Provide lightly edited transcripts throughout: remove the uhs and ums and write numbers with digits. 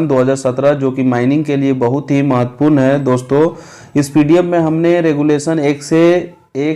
2017 जो कि माइनिंग के लिए बहुत ही महत्वपूर्ण है दोस्तों। इस पीडीएफ में हमने रेगुलेशन 1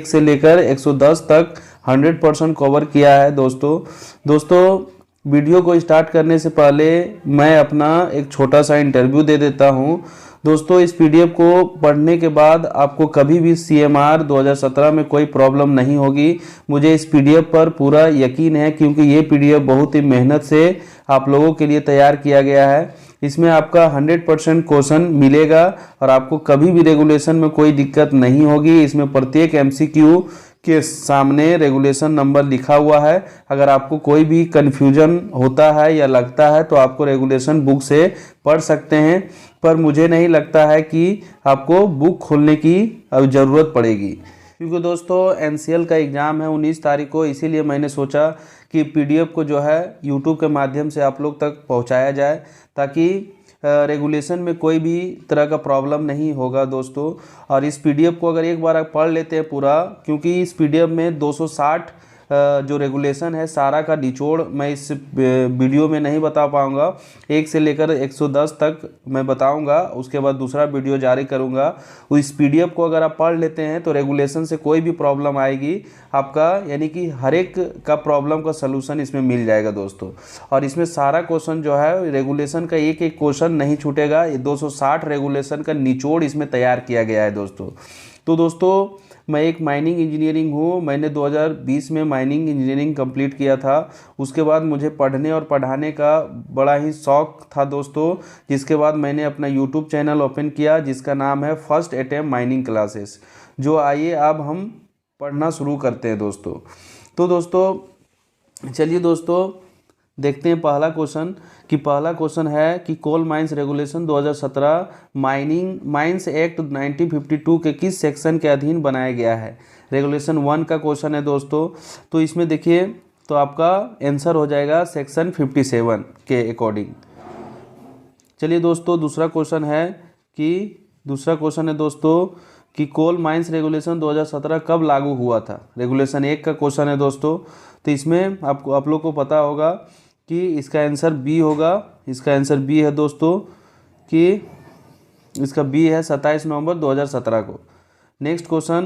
से लेकर 110 तक 100% कवर किया है दोस्तों। वीडियो को स्टार्ट करने से पहले मैं अपना एक छोटा सा इंटरव्यू दे देता हूं दोस्तों। इस पीडीएफ को पढ़ने के बाद आपको कभी भी सीएमआर 2017 में कोई प्रॉब्लम नहीं होगी। मुझे इस पीडीएफ पर पूरा यकीन है, क्योंकि ये पीडीएफ बहुत ही मेहनत से आप लोगों के लिए तैयार किया गया है। इसमें आपका 100% क्वेश्चन मिलेगा और आपको कभी भी रेगुलेशन में कोई दिक्कत नहीं होगी। इसमें प्रत्येक एमसीक्यू के सामने रेगुलेशन नंबर लिखा हुआ है। अगर आपको कोई भी कन्फ्यूजन होता है या लगता है तो आपको रेगुलेशन बुक से पढ़ सकते हैं, पर मुझे नहीं लगता है कि आपको बुक खोलने की अब ज़रूरत पड़ेगी, क्योंकि दोस्तों एनसीएल का एग्ज़ाम है 19 तारीख को। इसीलिए मैंने सोचा कि पीडीएफ को जो है यूट्यूब के माध्यम से आप लोग तक पहुंचाया जाए, ताकि रेगुलेशन में कोई भी तरह का प्रॉब्लम नहीं होगा दोस्तों। और इस पीडीएफ को अगर एक बार आप पढ़ लेते हैं पूरा, क्योंकि इस पीडीएफ में 260 जो रेगुलेशन है सारा का निचोड़ मैं इस वीडियो में नहीं बता पाऊंगा। 1 से लेकर 110 तक मैं बताऊंगा, उसके बाद दूसरा वीडियो जारी करूंगा। इस पीडीएफ को अगर आप पढ़ लेते हैं तो रेगुलेशन से कोई भी प्रॉब्लम आएगी आपका, यानी कि हर एक का प्रॉब्लम का सलूशन इसमें मिल जाएगा दोस्तों। और इसमें सारा क्वेश्चन जो है रेगुलेशन का एक एक क्वेश्चन नहीं छूटेगा। ये 260 रेगुलेशन का निचोड़ इसमें तैयार किया गया है दोस्तों। तो दोस्तों मैं एक माइनिंग इंजीनियरिंग हूँ। मैंने 2020 में माइनिंग इंजीनियरिंग कंप्लीट किया था। उसके बाद मुझे पढ़ने और पढ़ाने का बड़ा ही शौक़ था दोस्तों, जिसके बाद मैंने अपना यूट्यूब चैनल ओपन किया जिसका नाम है फर्स्ट अटेम्प्ट माइनिंग क्लासेस। जो आइए अब हम पढ़ना शुरू करते हैं दोस्तों। तो दोस्तों चलिए दोस्तों देखते हैं पहला क्वेश्चन है कि coal mines regulation 2017 mines act 1952 के किस सेक्शन के अधीन बनाया गया है। रेगुलेशन 1 का क्वेश्चन है दोस्तों। तो इसमें देखिए तो आपका आंसर हो जाएगा सेक्शन 57 के अकॉर्डिंग। चलिए दोस्तों दूसरा क्वेश्चन है दोस्तों कि कोल माइंस रेगुलेशन 2017 कब लागू हुआ था। रेगुलेशन 1 का क्वेश्चन है दोस्तों। तो इसमें आप लोग को पता होगा कि इसका आंसर बी होगा। इसका आंसर बी है दोस्तों, कि इसका बी है 27 नवंबर 2017 को। नेक्स्ट क्वेश्चन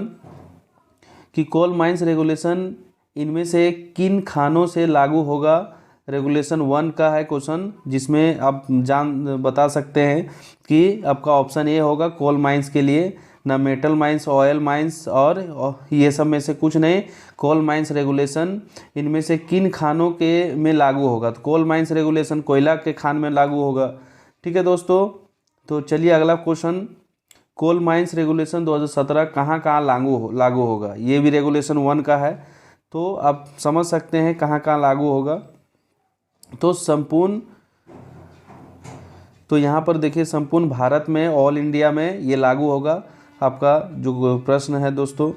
कि कोल माइंस रेगुलेशन इनमें से किन खानों से लागू होगा। रेगुलेशन 1 का है क्वेश्चन, जिसमें आप बता सकते हैं कि आपका ऑप्शन ए होगा कोल माइंस के लिए, ना मेटल माइंस, ऑयल माइंस और ये सब में से कुछ नहीं। कोल माइंस रेगुलेशन इनमें से किन खानों के में लागू होगा। तो कोल माइंस रेगुलेशन कोयला के खान में लागू होगा। ठीक है दोस्तों। तो चलिए अगला क्वेश्चन, कोल माइंस रेगुलेशन 2017 कहाँ कहाँ लागू होगा। ये भी रेगुलेशन 1 का है, तो आप समझ सकते हैं कहाँ कहाँ लागू होगा। तो यहाँ पर देखिए संपूर्ण भारत में, ऑल इंडिया में ये लागू होगा आपका जो प्रश्न है दोस्तों।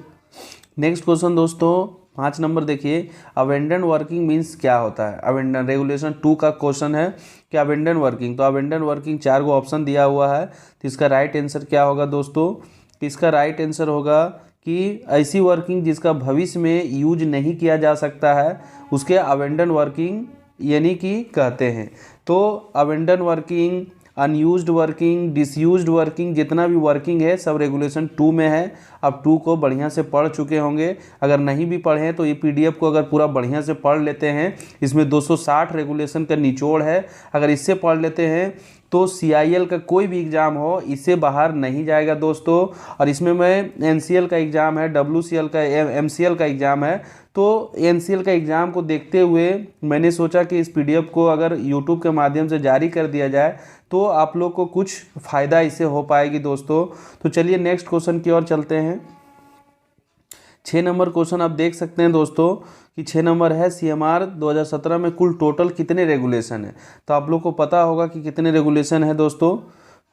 नेक्स्ट क्वेश्चन दोस्तों 5 नंबर देखिए, अबेंडन वर्किंग मीन्स क्या होता है। अबेंडन रेगुलेशन 2 का क्वेश्चन है कि अबेंडन वर्किंग। तो अबेंडन वर्किंग 4 गो ऑप्शन दिया हुआ है। तो इसका राइट आंसर क्या होगा दोस्तों। इसका राइट आंसर होगा कि ऐसी वर्किंग जिसका भविष्य में यूज नहीं किया जा सकता है उसके अबेंडन वर्किंग यानी कि कहते हैं। तो abandon working, unused working, disused working, जितना भी वर्किंग है सब रेगुलेशन 2 में है। आप 2 को बढ़िया से पढ़ चुके होंगे। अगर नहीं भी पढ़े तो ये पीडीएफ को अगर पूरा बढ़िया से पढ़ लेते हैं, इसमें 260 रेगुलेशन का निचोड़ है। अगर इससे पढ़ लेते हैं तो सीआईएल का कोई भी एग्ज़ाम हो इससे बाहर नहीं जाएगा दोस्तों। और इसमें मैं एनसीएल का एग्ज़ाम है, डब्ल्यूसीएल का, एमसीएल का एग्ज़ाम है। तो एनसीएल का एग्ज़ाम को देखते हुए मैंने सोचा कि इस पीडीएफ को अगर यूट्यूब के माध्यम से जारी कर दिया जाए तो आप लोग को कुछ फ़ायदा इससे हो पाएगी दोस्तों। तो चलिए नेक्स्ट क्वेश्चन की ओर चलते हैं। 6 नंबर क्वेश्चन आप देख सकते हैं दोस्तों कि 6 नंबर है सीएमआर 2017 में कुल टोटल कितने रेगुलेशन है। तो आप लोग को पता होगा कि कितने रेगुलेशन है दोस्तों।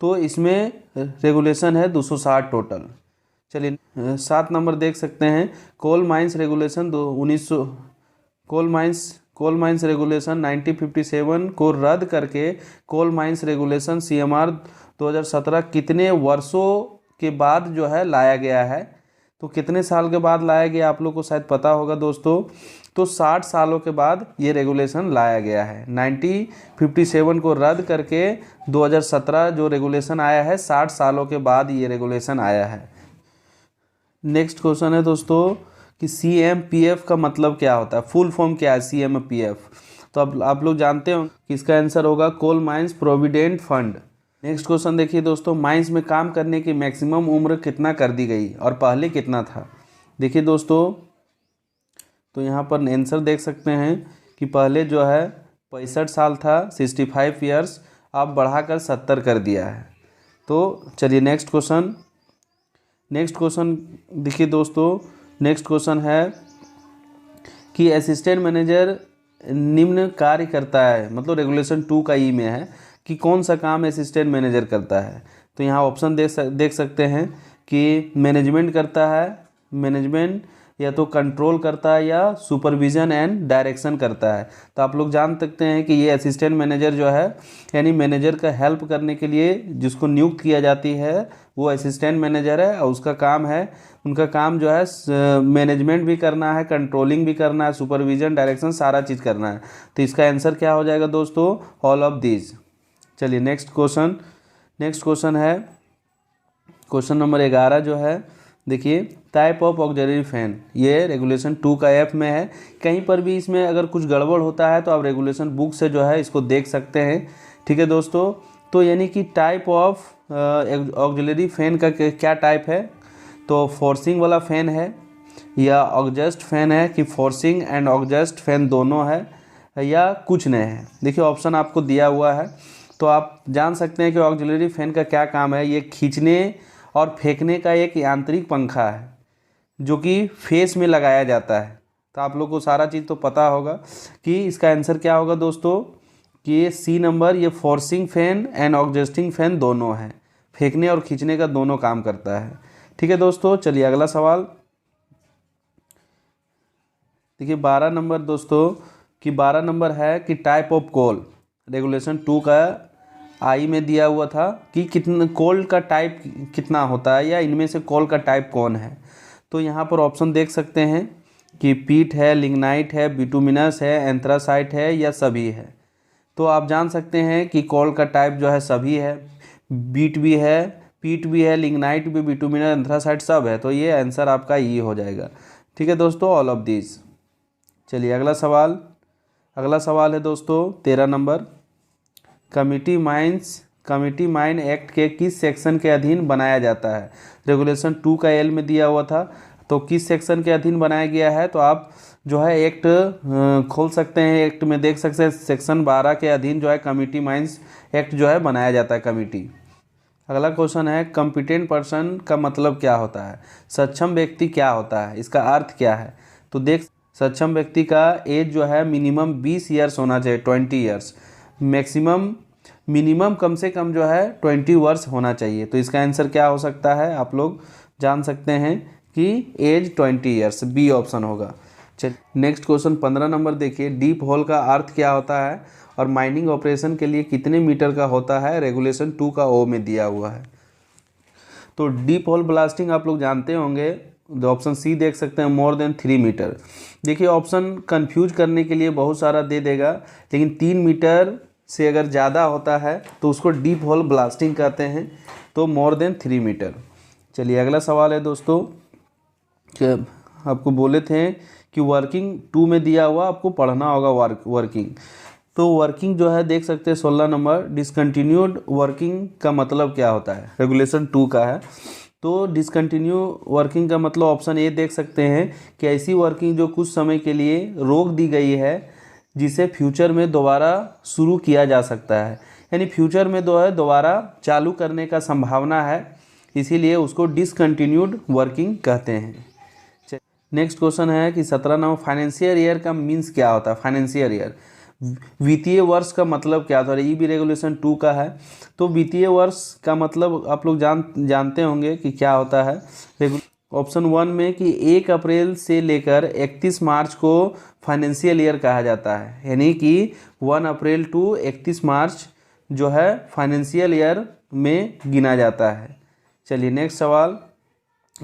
तो इसमें रेगुलेशन है 260 टोटल। चलिए 7 नंबर देख सकते हैं, coal mines regulation 1900 coal mines regulation 1957 को रद्द करके कोल माइंस रेगुलेशन सीएमआर 2017 कितने वर्षों के बाद जो है लाया गया है। तो कितने साल के बाद लाया गया आप लोग को शायद पता होगा दोस्तों। तो 60 सालों के बाद ये रेगुलेशन लाया गया है। 1957 को रद्द करके 2017 जो रेगुलेशन आया है, 60 सालों के बाद ये रेगुलेशन आया है। नेक्स्ट क्वेश्चन है दोस्तों कि CMPF का मतलब क्या होता है, फुल फॉर्म क्या है CMPF। तो अब आप लोग जानते हो कि इसका आंसर होगा coal mines provident fund. Next question देखिए दोस्तों, माइंस में काम करने की मैक्सिमम उम्र कितना कर दी गई और पहले कितना था। देखिए दोस्तों, तो यहाँ पर आंसर देख सकते हैं कि पहले जो है 65 साल था, 65 ईयर्स, अब बढ़ाकर 70 कर दिया है। तो चलिए नेक्स्ट क्वेश्चन देखिए दोस्तों, नेक्स्ट क्वेश्चन है कि असिस्टेंट मैनेजर निम्न कार्य करता है, मतलब रेगुलेशन 2 का ई में है कि कौन सा काम असिस्टेंट मैनेजर करता है। तो यहाँ ऑप्शन देख सकते हैं कि मैनेजमेंट करता है, मैनेजमेंट या तो कंट्रोल करता है या सुपरविजन एंड डायरेक्शन करता है। तो आप लोग जान सकते हैं कि ये असिस्टेंट मैनेजर जो है, यानी मैनेजर का हेल्प करने के लिए जिसको नियुक्त किया जाती है वो असिस्टेंट मैनेजर है, और उसका काम है, उनका काम जो है मैनेजमेंट भी करना है, कंट्रोलिंग भी करना है, सुपरविजन, डायरेक्शन, सारा चीज़ करना है। तो इसका आंसर क्या हो जाएगा दोस्तों, ऑल ऑफ दीज। चलिए नेक्स्ट क्वेश्चन है क्वेश्चन नंबर 11 जो है, देखिए टाइप ऑफ ऑक्सिलरी फैन, ये रेगुलेशन 2 का एफ में है। कहीं पर भी इसमें अगर कुछ गड़बड़ होता है तो आप रेगुलेशन बुक से जो है इसको देख सकते हैं, ठीक है दोस्तों। तो यानी कि टाइप ऑफ ऑक्सिलरी फैन का क्या टाइप है, तो फोर्सिंग वाला फैन है या ऑक्जेस्ट फैन है, कि फोर्सिंग एंड ऑक्जेस्ट फैन दोनों है, या कुछ नहीं है। देखिए ऑप्शन आपको दिया हुआ है, तो आप जान सकते हैं कि ऑक्सिलरी फैन का क्या काम है। ये खींचने और फेंकने का एक यांत्रिक पंखा है जो कि फेस में लगाया जाता है। तो आप लोग को सारा चीज़ तो पता होगा कि इसका आंसर क्या होगा दोस्तों, कि ये सी नंबर, ये फोर्सिंग फैन एंड ऑक्जेस्टिंग फैन दोनों है, फेंकने और खींचने का दोनों काम करता है। ठीक है दोस्तों, चलिए अगला सवाल देखिए 12 नंबर दोस्तों, कि 12 नंबर है कि टाइप ऑफ कोल, रेगुलेशन 2 का आई में दिया हुआ था कि कितना कोल का टाइप कितना होता है, या इनमें से कोल का टाइप कौन है। तो यहाँ पर ऑप्शन देख सकते हैं कि पीट है, लिग्नाइट है, बिटुमिनस है, एंथ्रासाइट है, या सभी है। तो आप जान सकते हैं कि कोल का टाइप जो है सभी है, बीट भी है, पीट भी है, लिग्नाइट भी, बिटुमिनस, एंथ्रासाइट सब है। तो ये आंसर आपका ये हो जाएगा। ठीक है दोस्तों, ऑल ऑफ दिस। चलिए अगला सवाल है दोस्तों 13 नंबर, कमिटी माइन एक्ट के किस सेक्शन के अधीन बनाया जाता है। रेगुलेशन 2 का एल में दिया हुआ था, तो किस सेक्शन के अधीन बनाया गया है। तो आप जो है एक्ट खोल सकते हैं, एक्ट में देख सकते हैं सेक्शन 12 के अधीन जो है कमिटी माइंस एक्ट जो है बनाया जाता है, कमिटी। अगला क्वेश्चन है कॉम्पिटेंट पर्सन का मतलब क्या होता है, सक्षम व्यक्ति क्या होता है, इसका अर्थ क्या है। तो देख, सक्षम व्यक्ति का एज जो है मिनिमम 20 ईयर्स होना चाहिए, 20 ईयर्स, मिनिमम कम से कम जो है 20 वर्ष होना चाहिए। तो इसका आंसर क्या हो सकता है, आप लोग जान सकते हैं कि एज 20 ईयर्स, बी ऑप्शन होगा। चलिए नेक्स्ट क्वेश्चन 15 नंबर देखिए, डीप होल का अर्थ क्या होता है और माइनिंग ऑपरेशन के लिए कितने मीटर का होता है, रेगुलेशन 2 का ओ में दिया हुआ है। तो डीप होल ब्लास्टिंग आप लोग जानते होंगे, ऑप्शन सी देख सकते हैं, मोर देन 3 मीटर। देखिए ऑप्शन कंफ्यूज करने के लिए बहुत सारा दे देगा, लेकिन 3 मीटर से अगर ज़्यादा होता है तो उसको डीप होल ब्लास्टिंग कहते हैं, तो मोर देन 3 मीटर। चलिए अगला सवाल है दोस्तों, कि आपको बोले थे कि वर्किंग 2 में दिया हुआ आपको पढ़ना होगा वर्किंग। तो वर्किंग जो है देख सकते हैं 16 नंबर, डिसकंटिन्यूड वर्किंग का मतलब क्या होता है, रेगुलेशन 2 का है। तो डिसकंटिन्यू वर्किंग का मतलब ऑप्शन ए देख सकते हैं कि ऐसी वर्किंग जो कुछ समय के लिए रोक दी गई है, जिसे फ्यूचर में दोबारा शुरू किया जा सकता है, यानी फ्यूचर में दोबारा चालू करने का संभावना है, इसीलिए उसको डिसकंटिन्यूड वर्किंग कहते हैं। नेक्स्ट क्वेश्चन है कि 17 नंबर, फाइनेंशियल ईयर का मीन्स क्या होता है, फाइनेंशियल ईयर वित्तीय वर्ष का मतलब क्या होता है, ये भी रेगुलेशन 2 का है। तो वित्तीय वर्ष का मतलब आप लोग जानते होंगे कि क्या होता है। ऑप्शन 1 में कि 1 अप्रैल से लेकर 31 मार्च को फाइनेंशियल ईयर कहा जाता है, यानी कि 1 अप्रैल टू 31 मार्च जो है फाइनेंशियल ईयर में गिना जाता है। चलिए नेक्स्ट सवाल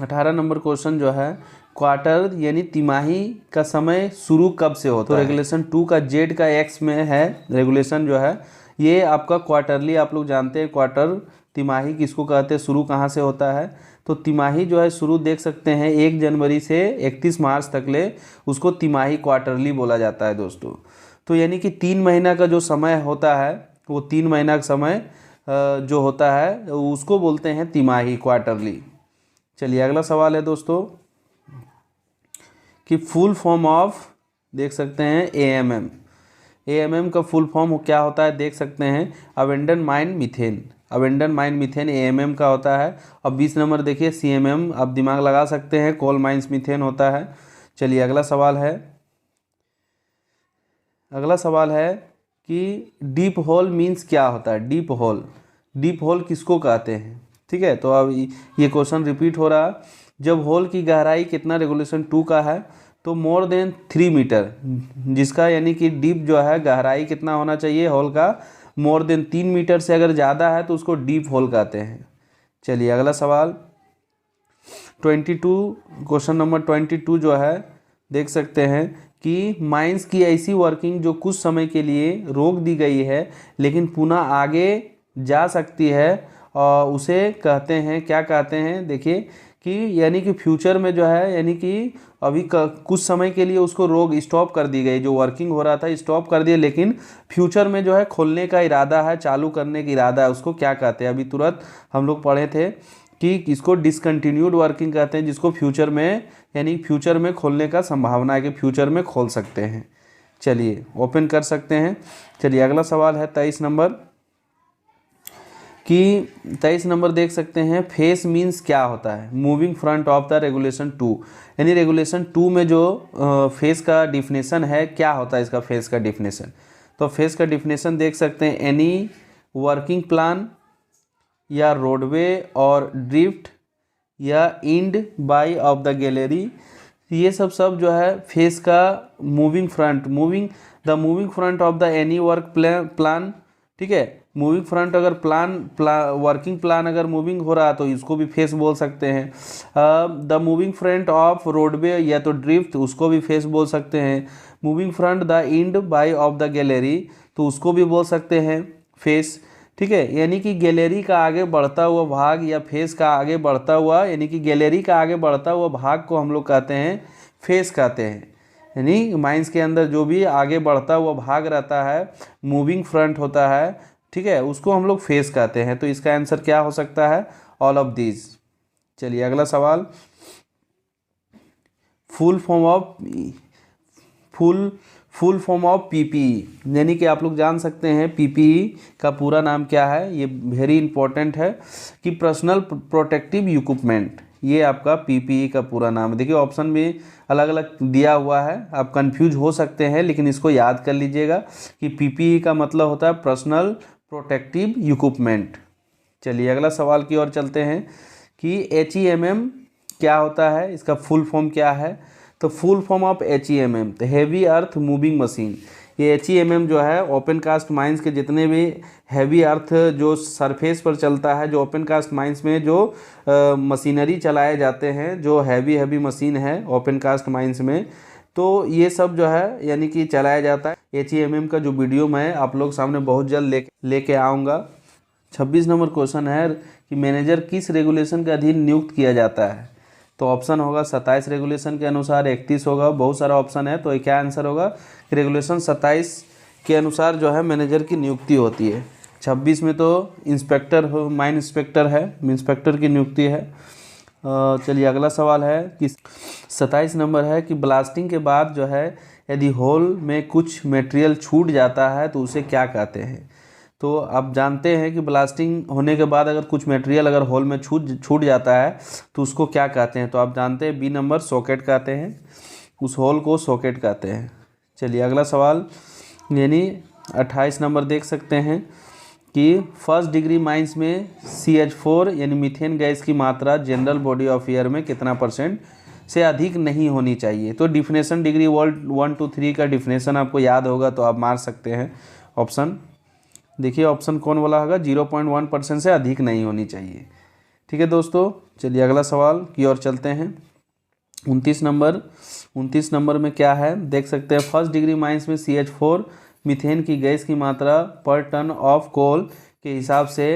18 नंबर क्वेश्चन जो है क्वार्टर यानी तिमाही का समय शुरू कब से होता है। तो रेगुलेशन 2 का जेड का एक्स में है रेगुलेशन जो है, ये आपका क्वार्टरली, आप लोग जानते हैं क्वार्टर तिमाही किसको कहते हैं, शुरू कहाँ से होता है। तो तिमाही जो है शुरू देख सकते हैं 1 जनवरी से 31 मार्च तक ले, उसको तिमाही क्वार्टरली बोला जाता है दोस्तों। तो यानी कि 3 महीना का जो समय होता है, वो 3 महीना का समय जो होता है उसको बोलते हैं तिमाही, क्वार्टरली। चलिए अगला सवाल है दोस्तों कि फुल फॉर्म ऑफ देख सकते हैं एएमएम। एएमएम का फुल फॉर्म क्या होता है देख सकते हैं, abandon mine methane. Abandon mine methane AMM का होता है। अब 20 नंबर देखिए सीएमएम, आप दिमाग लगा सकते हैं, कोल माइंस मीथेन होता है। चलिए अगला सवाल है, अगला सवाल है कि डीप होल मीन्स क्या होता है। डीप होल, डीप होल किसको कहते हैं, ठीक है। तो अब ये क्वेश्चन रिपीट हो रहा, जब होल की गहराई कितना रेगुलेशन 2 का है, तो मोर देन 3 मीटर, जिसका यानी कि डीप जो है गहराई कितना होना चाहिए होल का, मोर देन 3 मीटर से अगर ज़्यादा है तो उसको डीप होल कहते हैं। चलिए अगला सवाल 22, क्वेश्चन नंबर 22 जो है देख सकते हैं कि माइंस की ऐसी वर्किंग जो कुछ समय के लिए रोक दी गई है लेकिन पुनः आगे जा सकती है, और उसे कहते हैं, क्या कहते हैं देखिए कि यानी कि फ्यूचर में जो है, यानी कि अभी कुछ समय के लिए उसको रोक स्टॉप कर दी गई, जो वर्किंग हो रहा था स्टॉप कर दिया, लेकिन फ्यूचर में जो है खोलने का इरादा है, चालू करने का इरादा है, उसको क्या कहते हैं। अभी तुरंत हम लोग पढ़े थे कि इसको डिसकंटिन्यूड वर्किंग कहते हैं, जिसको फ्यूचर में यानी फ्यूचर में खोलने का संभावना है कि फ्यूचर में खोल सकते हैं। चलिए ओपन कर सकते हैं। चलिए अगला सवाल है 23 नंबर कि 23 नंबर देख सकते हैं, फेस मीन्स क्या होता है। Moving front of the regulation 2, यानी रेगुलेशन 2 में जो फेस का डिफिनेशन है, क्या होता है इसका फेस का डिफिनेशन। तो फेस का डिफिनेशन देख सकते हैं, एनी वर्किंग प्लान या रोडवे और ड्रिफ्ट या end by of the gallery, ये सब जो है फेस का moving front, moving front of the any work plan, ठीक है। मूविंग फ्रंट अगर वर्किंग प्लान अगर मूविंग हो रहा तो इसको भी फेस बोल सकते हैं। The moving front of roadway या तो ड्रिफ्ट, उसको भी फेस बोल सकते हैं। Moving front the end by of the gallery, तो उसको भी बोल सकते हैं फेस, ठीक है। यानी कि गैलरी का आगे बढ़ता हुआ भाग या फेस का आगे बढ़ता हुआ, यानी कि गैलरी का आगे बढ़ता हुआ भाग को हम लोग कहते हैं फेस कहते हैं। यानी माइंस के अंदर जो भी आगे बढ़ता हुआ भाग रहता है, मूविंग फ्रंट होता है, ठीक है, उसको हम लोग फेस कहते हैं। तो इसका आंसर क्या हो सकता है, ऑल ऑफ दीज। चलिए अगला सवाल, फुल फॉर्म ऑफ पीपीई, यानी कि आप लोग जान सकते हैं पीपीई का पूरा नाम क्या है। ये वेरी इंपॉर्टेंट है कि पर्सनल प्रोटेक्टिव इक्विपमेंट, ये आपका पीपीई का पूरा नाम है। देखिए ऑप्शन भी अलग अलग दिया हुआ है, आप कंफ्यूज हो सकते हैं, लेकिन इसको याद कर लीजिएगा कि पीपीई का मतलब होता है पर्सनल प्रोटेक्टिव इक्विपमेंट। चलिए अगला सवाल की ओर चलते हैं कि एचईएमएम क्या होता है, इसका फुल फॉर्म क्या है। तो फुल फॉर्म ऑफ एचईएमएम, तो हैवी अर्थ मूविंग मशीन। ये एचईएमएम जो है ओपन कास्ट माइंस के जितने भी हैवी अर्थ जो सरफेस पर चलता है, जो ओपन कास्ट माइंस में जो मशीनरी चलाए जाते हैं, जो हैवी मशीन है ओपन कास्ट माइंस में, तो ये सब जो है यानी कि चलाया जाता है। एचईएमएम का जो वीडियो मैं आप लोग सामने बहुत जल्द लेके आऊँगा। 26 नंबर क्वेश्चन है कि मैनेजर किस रेगुलेशन के अधीन नियुक्त किया जाता है। तो ऑप्शन होगा 27 रेगुलेशन के अनुसार, 31 होगा, बहुत सारा ऑप्शन है। तो क्या आंसर होगा, रेगुलेशन 27 के अनुसार जो है मैनेजर की नियुक्ति होती है। 26 में तो इंस्पेक्टर माइन इंस्पेक्टर है, इंस्पेक्टर की नियुक्ति है। चलिए अगला सवाल है कि 27 नंबर है कि ब्लास्टिंग के बाद जो है यदि होल में कुछ मटेरियल छूट जाता है तो उसे क्या कहते हैं। तो आप जानते हैं कि ब्लास्टिंग होने के बाद अगर कुछ मटेरियल अगर होल में छूट जाता है तो उसको क्या कहते हैं। तो आप जानते हैं बी नंबर सॉकेट कहते हैं, उस होल को सॉकेट कहते हैं। चलिए अगला सवाल यानी 28 नंबर देख सकते हैं कि फर्स्ट डिग्री माइंस में CH4 यानी मीथेन गैस की मात्रा जनरल बॉडी ऑफ एयर में कितना % से अधिक नहीं होनी चाहिए। तो डिफिनेशन डिग्री वर्ल्ड 1 2 3 का डिफिनेशन आपको याद होगा तो आप मार सकते हैं ऑप्शन। देखिए ऑप्शन कौन वाला होगा, 0.1% से अधिक नहीं होनी चाहिए। ठीक है दोस्तों, चलिए अगला सवाल की ओर चलते हैं। 29 नंबर में क्या है देख सकते हैं। फर्स्ट डिग्री माइंस में CH4 मीथेन की गैस की मात्रा पर टन ऑफ कोल के हिसाब से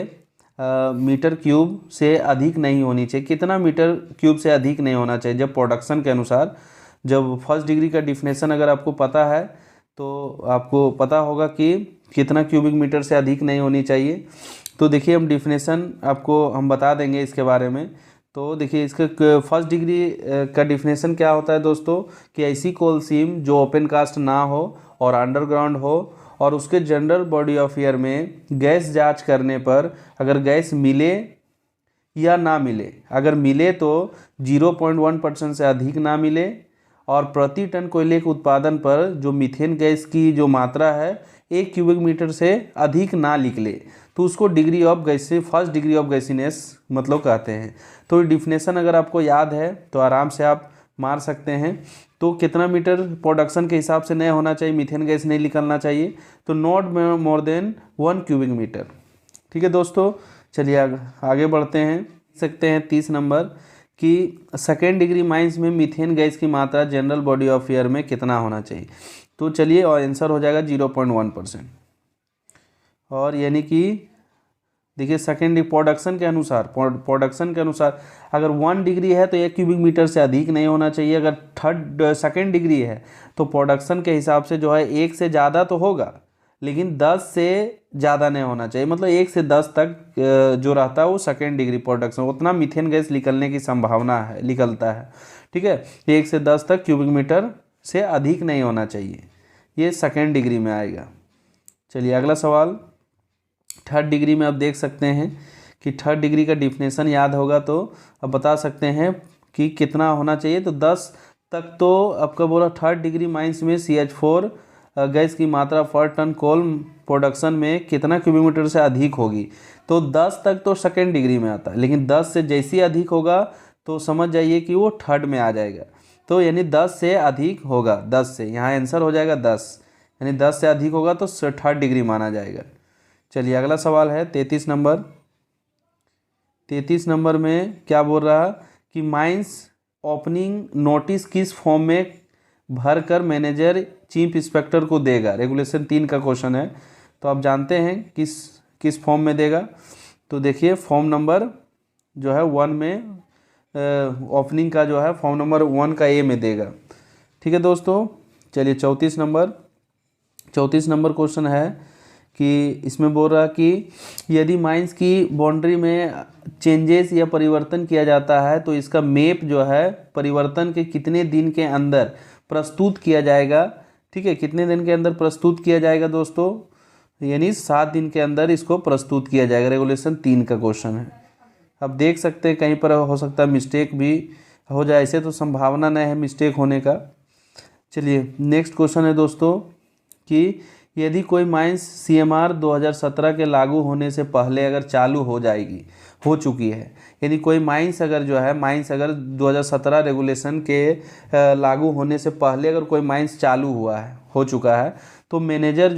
मीटर क्यूब से अधिक नहीं होनी चाहिए। कितना मीटर क्यूब से अधिक नहीं होना चाहिए जब प्रोडक्शन के अनुसार। जब फर्स्ट डिग्री का डिफिनेशन अगर आपको पता है तो आपको पता होगा कि कितना क्यूबिक मीटर से अधिक नहीं होनी चाहिए। तो देखिए हम डिफिनेशन आपको हम बता देंगे इसके बारे में। तो देखिए इसका फर्स्ट डिग्री का डिफिनेशन क्या होता है दोस्तों कि ऐसी कोल सीम जो ओपन कास्ट ना हो और अंडरग्राउंड हो और उसके जनरल बॉडी ऑफ एयर में गैस जांच करने पर अगर गैस मिले या ना मिले, अगर मिले तो 0.1% से अधिक ना मिले और प्रति टन कोयले के उत्पादन पर जो मीथेन गैस की जो मात्रा है 1 क्यूबिक मीटर से अधिक ना निकले तो उसको degree of gassy first degree of gassiness मतलब कहते हैं। तो डिफिनेशन अगर आपको याद है तो आराम से आप मार सकते हैं। तो कितना मीटर प्रोडक्शन के हिसाब से नहीं होना चाहिए, मीथेन गैस नहीं निकलना चाहिए, तो not more than 1 cubic metre. ठीक है दोस्तों, चलिए आगे बढ़ते हैं। देख सकते हैं 30 नंबर कि सेकेंड डिग्री माइंस में मीथेन गैस की मात्रा जनरल बॉडी ऑफ एयर में कितना होना चाहिए। तो चलिए और आंसर हो जाएगा 0.1%। और यानी कि देखिए सेकेंड प्रोडक्शन के अनुसार अगर 1 डिग्री है तो 1 क्यूबिक मीटर से अधिक नहीं होना चाहिए। अगर सेकेंड डिग्री है तो प्रोडक्शन के हिसाब से जो है 1 से ज़्यादा तो होगा लेकिन 10 से ज़्यादा नहीं होना चाहिए। मतलब 1 से 10 तक जो रहता है वो सेकेंड डिग्री प्रोडक्शन, उतना मीथेन गैस निकलने की संभावना है, निकलता है। ठीक है, 1 से 10 तक क्यूबिक मीटर से अधिक नहीं होना चाहिए, ये सेकेंड डिग्री में आएगा। चलिए अगला सवाल थर्ड डिग्री में आप देख सकते हैं कि थर्ड डिग्री का डिफिनेशन याद होगा तो अब बता सकते हैं कि कितना होना चाहिए। तो 10 तक तो आपका बोला थर्ड डिग्री माइंस में CH4 गैस की मात्रा पर टन कोल प्रोडक्शन में कितना क्यूबिक मीटर से अधिक होगी। तो 10 तक तो सेकेंड डिग्री में आता है लेकिन 10 से जैसे ही अधिक होगा तो समझ जाइए कि वो थर्ड में आ जाएगा। तो यानी 10 से अधिक होगा, 10 से यहाँ आंसर हो जाएगा 10, यानी 10 से अधिक होगा तो थर्ड डिग्री माना जाएगा। चलिए अगला सवाल है 33 नंबर। 33 नंबर में क्या बोल रहा है कि माइंस ओपनिंग नोटिस किस फॉर्म में भर कर मैनेजर चीफ इंस्पेक्टर को देगा। रेगुलेशन 3 का क्वेश्चन है, तो आप जानते हैं किस फॉर्म में देगा। तो देखिए फॉर्म नंबर जो है 1 में ओपनिंग का जो है फॉर्म नंबर 1 का A में देगा। ठीक है दोस्तों, चलिए 34 नंबर क्वेश्चन है कि इसमें बोल रहा कि यदि माइंस की बाउंड्री में चेंजेस या परिवर्तन किया जाता है तो इसका मैप जो है परिवर्तन के कितने दिन के अंदर प्रस्तुत किया जाएगा। ठीक है, कितने दिन के अंदर प्रस्तुत किया जाएगा दोस्तों, यानी 7 दिन के अंदर इसको प्रस्तुत किया जाएगा। रेगुलेशन 3 का क्वेश्चन है। अब देख सकते हैं कहीं पर हो सकता है मिस्टेक भी हो जाए, ऐसे तो संभावना नहीं है मिस्टेक होने का। चलिए नेक्स्ट क्वेश्चन है दोस्तों कि यदि कोई माइंस CMR 2017 के लागू होने से पहले अगर चालू हो चुकी है, यदि कोई माइंस अगर 2017 रेगुलेशन के लागू होने से पहले अगर कोई माइंस चालू हो चुका है तो मैनेजर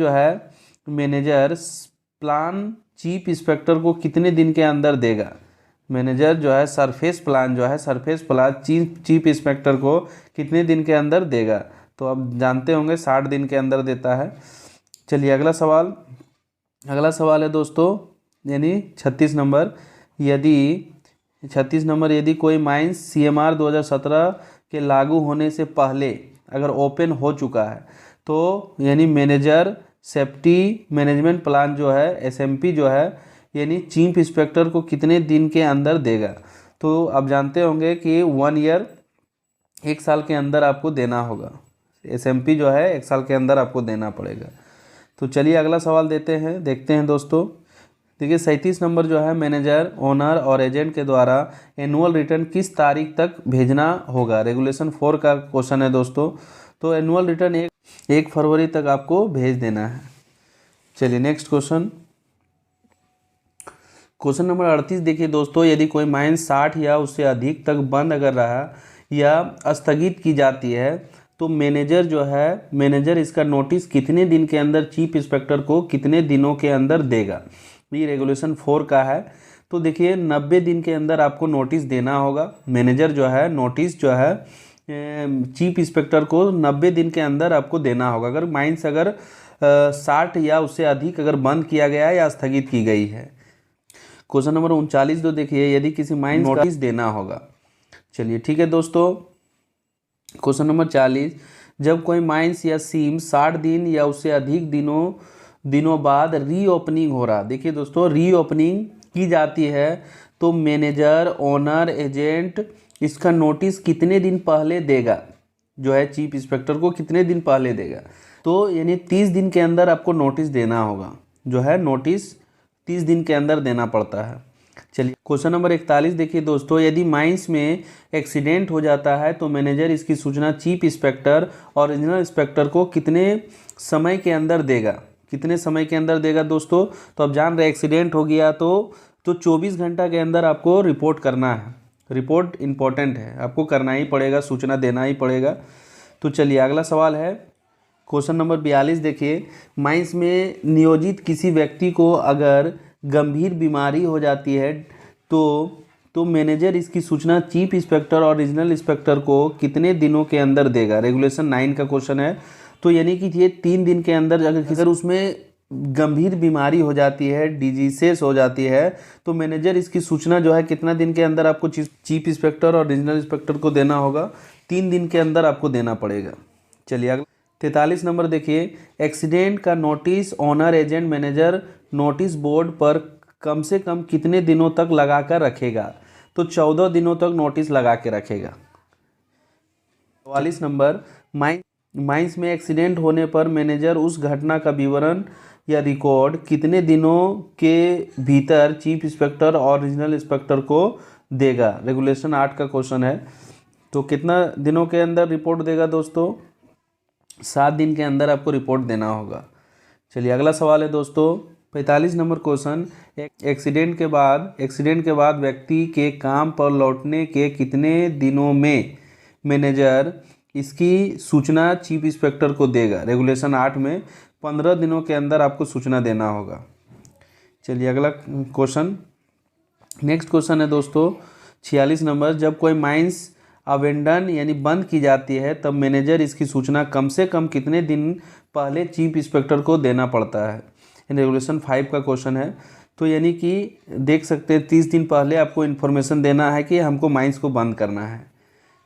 प्लान चीफ इंस्पेक्टर को कितने दिन के अंदर देगा। मैनेजर जो है सरफेस प्लान चीफ इंस्पेक्टर को कितने दिन के अंदर देगा। तो आप जानते होंगे 60 दिन के अंदर देता है। चलिए अगला सवाल है दोस्तों यानी 36 नंबर। यदि कोई माइंस CMR 2017 के लागू होने से पहले अगर ओपन हो चुका है तो यानी मैनेजर सेफ्टी मैनेजमेंट प्लान जो है SMP जो है यानी चीफ इंस्पेक्टर को कितने दिन के अंदर देगा। तो आप जानते होंगे कि 1 ईयर 1 साल के अंदर आपको देना होगा। SMP जो है 1 साल के अंदर आपको देना पड़ेगा। तो चलिए अगला सवाल देखते हैं दोस्तों। देखिए 37 नंबर जो है मैनेजर ओनर और एजेंट के द्वारा एनुअल रिटर्न किस तारीख तक भेजना होगा। रेगुलेशन 4 का क्वेश्चन है दोस्तों। तो एनुअल रिटर्न 1 फरवरी तक आपको भेज देना है। चलिए नेक्स्ट क्वेश्चन नंबर 38 देखिए दोस्तों, यदि कोई माइंस 60 या उससे अधिक तक बंद अगर रहा या स्थगित की जाती है तो मैनेजर इसका नोटिस कितने दिन के अंदर चीफ इंस्पेक्टर को कितने दिनों के अंदर देगा। ये रेगुलेशन 4 का है। तो देखिए 90 दिन के अंदर आपको नोटिस देना होगा। मैनेजर जो है नोटिस जो है चीफ इंस्पेक्टर को 90 दिन के अंदर आपको देना होगा, अगर माइंस 60 या उससे अधिक अगर बंद किया गया है या स्थगित की गई है। क्वेश्चन नंबर 39 तो देखिए, यदि किसी माइंस का नोटिस देना होगा। चलिए ठीक है दोस्तों। क्वेश्चन नंबर 40, जब कोई माइंस या सीम 60 दिन या उससे अधिक दिनों बाद रीओपनिंग हो रहा, देखिए दोस्तों रीओपनिंग की जाती है तो मैनेजर, ओनर, एजेंट इसका नोटिस कितने दिन पहले देगा, जो है चीफ इंस्पेक्टर को कितने दिन पहले देगा। तो यानी 30 दिन के अंदर आपको नोटिस देना होगा, जो है नोटिस 30 दिन के अंदर देना पड़ता है। चलिए क्वेश्चन नंबर 41 देखिए दोस्तों, यदि माइंस में एक्सीडेंट हो जाता है तो मैनेजर इसकी सूचना चीफ इंस्पेक्टर और रीजनल इंस्पेक्टर को कितने समय के अंदर देगा, कितने समय के अंदर देगा दोस्तों। तो आप जान रहे एक्सीडेंट हो गया तो 24 घंटा के अंदर आपको रिपोर्ट करना है। रिपोर्ट इम्पोर्टेंट है, आपको करना ही पड़ेगा, सूचना देना ही पड़ेगा। तो चलिए अगला सवाल है क्वेश्चन नंबर 42 देखिए, माइंस में नियोजित किसी व्यक्ति को अगर गंभीर बीमारी हो जाती है तो मैनेजर इसकी सूचना चीफ इंस्पेक्टर और रीजनल इंस्पेक्टर को कितने दिनों के अंदर देगा। रेगुलेशन 9 का क्वेश्चन है। तो यानी कि ये 3 दिन के अंदर अगर उसमें गंभीर बीमारी हो जाती है, डिजीसेस हो जाती है, तो मैनेजर इसकी सूचना जो है कितना दिन के अंदर आपको चीफ इंस्पेक्टर और रीजनल इंस्पेक्टर को देना होगा, 3 दिन के अंदर आपको देना पड़ेगा। चलिए अगला 43 नंबर देखिए, एक्सीडेंट का notice owner, agent, manager notice board पर कम से कम कितने दिनों तक लगा कर रखेगा। तो 14 दिनों तक नोटिस लगा के रखेगा। 44 नंबर, माइंस में एक्सीडेंट होने पर मैनेजर उस घटना का विवरण या रिकॉर्ड कितने दिनों के भीतर चीफ इंस्पेक्टर और रीजनल इंस्पेक्टर को देगा। रेगुलेशन 8 का क्वेश्चन है। तो कितना दिनों के अंदर रिपोर्ट देगा दोस्तों, 7 दिन के अंदर आपको रिपोर्ट देना होगा। चलिए अगला सवाल है दोस्तों 45 नंबर क्वेश्चन, एक्सीडेंट के बाद व्यक्ति के काम पर लौटने के कितने दिनों में मैनेजर इसकी सूचना चीफ इंस्पेक्टर को देगा। रेगुलेशन 8 में 15 दिनों के अंदर आपको सूचना देना होगा। चलिए अगला क्वेश्चन, नेक्स्ट क्वेश्चन है दोस्तों 46 नंबर, जब कोई माइंस अवेंडन यानी बंद की जाती है तब मैनेजर इसकी सूचना कम से कम कितने दिन पहले चीफ इंस्पेक्टर को देना पड़ता है। रेगुलेशन 5 का क्वेश्चन है। तो यानी कि देख सकते हैं 30 दिन पहले आपको इन्फॉर्मेशन देना है कि हमको माइंस को बंद करना है।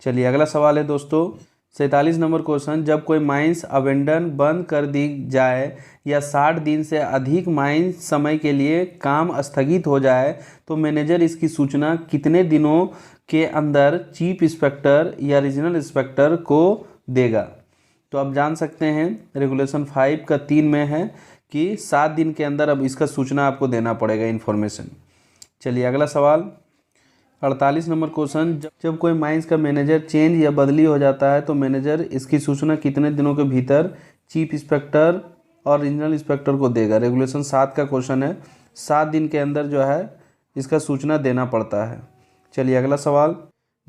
चलिए अगला सवाल है दोस्तों 47 नंबर क्वेश्चन, जब कोई माइंस अवेंडन बंद कर दी जाए या 60 दिन से अधिक माइंस समय के लिए काम स्थगित हो जाए तो मैनेजर इसकी सूचना कितने दिनों के अंदर चीफ इंस्पेक्टर या रीजनल इंस्पेक्टर को देगा। तो आप जान सकते हैं रेगुलेशन 5 का 3 में है कि 7 दिन के अंदर अब इसका सूचना आपको देना पड़ेगा इन्फॉर्मेशन। चलिए अगला सवाल 48 नंबर क्वेश्चन, जब कोई माइंस का मैनेजर चेंज या बदली हो जाता है तो मैनेजर इसकी सूचना कितने दिनों के भीतर चीफ इंस्पेक्टर और रीजनल इंस्पेक्टर को देगा। रेगुलेशन 7 का क्वेश्चन है, 7 दिन के अंदर जो है इसका सूचना देना पड़ता है। चलिए अगला सवाल,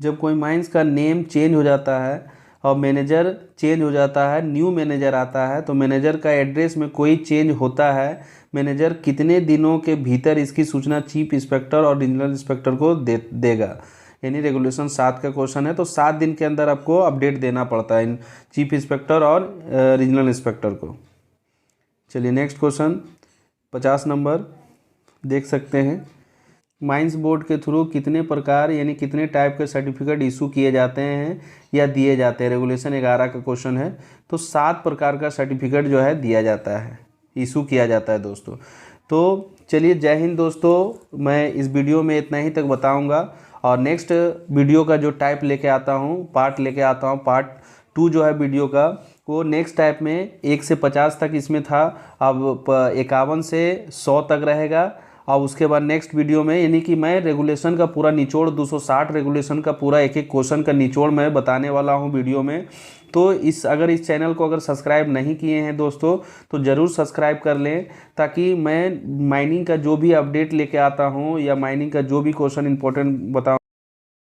जब कोई माइंस का नेम चेंज हो जाता है और मैनेजर चेंज हो जाता है, न्यू मैनेजर आता है, तो मैनेजर का एड्रेस में कोई चेंज होता है, मैनेजर कितने दिनों के भीतर इसकी सूचना चीफ इंस्पेक्टर और रीजनल इंस्पेक्टर को देगा। यानी रेगुलेशन 7 का क्वेश्चन है। तो 7 दिन के अंदर आपको अपडेट देना पड़ता है चीफ इंस्पेक्टर और रीजनल इंस्पेक्टर को। चलिए नेक्स्ट क्वेश्चन 50 नंबर देख सकते हैं, माइंस बोर्ड के थ्रू कितने प्रकार यानी कितने टाइप के सर्टिफिकेट इशू किए जाते हैं या दिए जाते हैं। रेगुलेशन 11 का क्वेश्चन है। तो 7 प्रकार का सर्टिफिकेट जो है दिया जाता है, इशू किया जाता है दोस्तों। तो चलिए जय हिंद दोस्तों, मैं इस वीडियो में इतना ही तक बताऊंगा और नेक्स्ट वीडियो का जो टाइप लेके आता हूँ, पार्ट लेके आता हूँ, पार्ट 2 जो है वीडियो का, वो नेक्स्ट टाइप में 1 से 50 तक इसमें था, अब 51 से 100 तक रहेगा। और उसके बाद नेक्स्ट वीडियो में यानी कि मैं रेगुलेशन का पूरा निचोड़ 260 रेगुलेशन का पूरा एक एक क्वेश्चन का निचोड़ मैं बताने वाला हूं वीडियो में। तो अगर इस चैनल को अगर सब्सक्राइब नहीं किए हैं दोस्तों तो ज़रूर सब्सक्राइब कर लें, ताकि मैं माइनिंग का जो भी अपडेट लेके आता हूं या माइनिंग का जो भी क्वेश्चन इंपॉर्टेंट बताऊँ